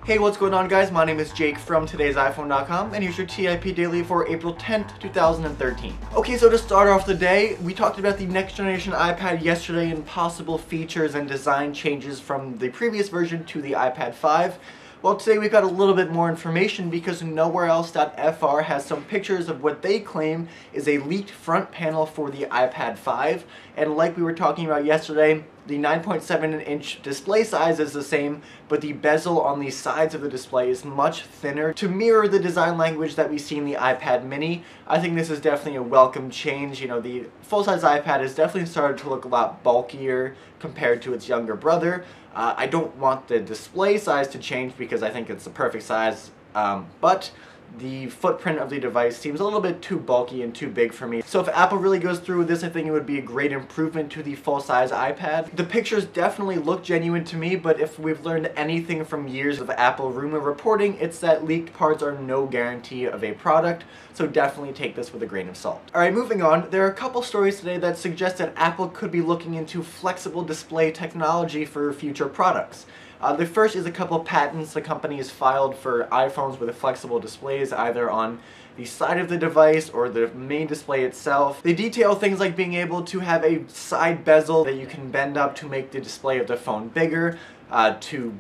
Hey, what's going on, guys? My name is Jake from today'siphone.com, and here's your TIP Daily for April 10th, 2013. Okay, so to start off the day, we talked about the next generation iPad yesterday and possible features and design changes from the previous version to the iPad 5. Well, today we got a little bit more information because nowhereelse.fr has some pictures of what they claim is a leaked front panel for the iPad 5. And like we were talking about yesterday, the 9.7-inch display size is the same, but the bezel on the sides of the display is much thinner to mirror the design language that we see in the iPad mini. I think this is definitely a welcome change. You know, the full-size iPad has definitely started to look a lot bulkier compared to its younger brother. I don't want the display size to change because I think it's the perfect size, but the footprint of the device seems a little bit too bulky and too big for me. So if Apple really goes through with this, I think it would be a great improvement to the full-size iPad. The pictures definitely look genuine to me, but if we've learned anything from years of Apple rumor reporting, it's that leaked parts are no guarantee of a product, so definitely take this with a grain of salt. Alright, moving on, there are a couple stories today that suggest that Apple could be looking into flexible display technology for future products. The first is a couple of patents the company has filed for iPhones with flexible displays, either on the side of the device or the main display itself. They detail things like being able to have a side bezel that you can bend up to make the display of the phone bigger, to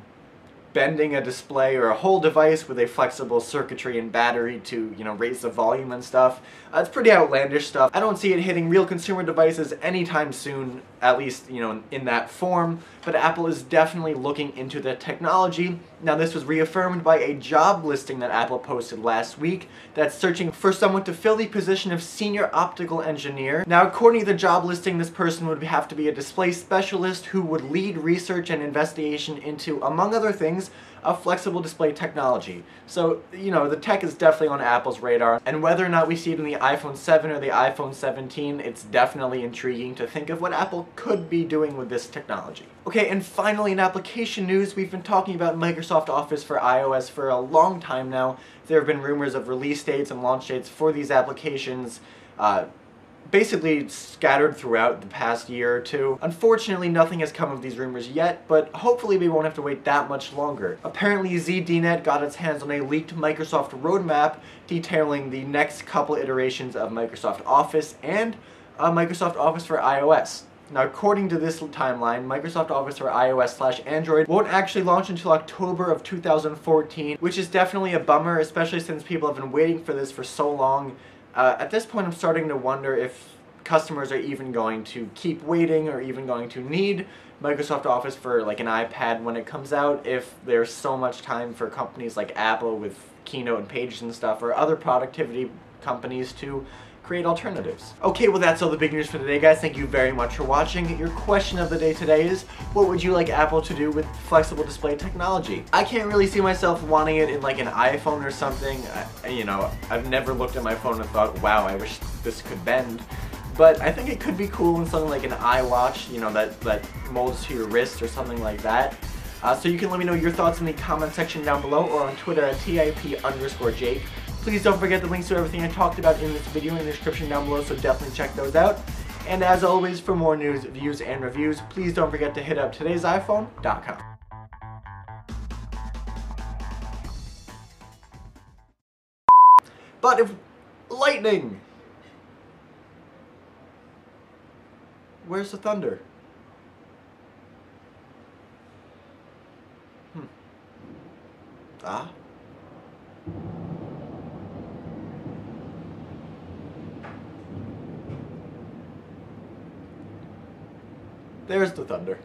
bending a display or a whole device with a flexible circuitry and battery to, raise the volume and stuff. It's pretty outlandish stuff. I don't see it hitting real consumer devices anytime soon, at least, in that form, but Apple is definitely looking into the technology. Now, this was reaffirmed by a job listing that Apple posted last week that's searching for someone to fill the position of senior optical engineer. Now, according to the job listing, this person would have to be a display specialist who would lead research and investigation into, among other things, a flexible display technology. So, the tech is definitely on Apple's radar, and whether or not we see it in the iPhone 7 or the iPhone 17, it's definitely intriguing to think of what Apple could be doing with this technology. Okay, and finally in application news, we've been talking about Microsoft Office for iOS for a long time now. There have been rumors of release dates and launch dates for these applications, basically scattered throughout the past year or two. Unfortunately, nothing has come of these rumors yet, but hopefully we won't have to wait that much longer. Apparently, ZDNet got its hands on a leaked Microsoft roadmap detailing the next couple iterations of Microsoft Office and Microsoft Office for iOS. Now, according to this timeline, Microsoft Office for iOS/Android won't actually launch until October of 2014, which is definitely a bummer, especially since people have been waiting for this for so long. At this point, I'm starting to wonder if customers are even going to keep waiting or even going to need Microsoft Office for like an iPad when it comes out, if there's so much time for companies like Apple with Keynote and Pages and stuff, or other productivity companies to create alternatives. Okay, well, that's all the big news for today, guys. Thank you very much for watching. Your question of the day today is, what would you like Apple to do with flexible display technology? I can't really see myself wanting it in like an iPhone or something. I've never looked at my phone and thought, wow, I wish this could bend. But I think it could be cool in something like an iWatch, that molds to your wrist or something like that. So you can let me know your thoughts in the comment section down below or on Twitter at TIP_Jake. Please don't forget the links to everything I talked about in this video in the description down below, so definitely check those out. And as always, for more news, views, and reviews, please don't forget to hit up today'siphone.com. But if lightning! Where's the thunder? Ah? There's the thunder.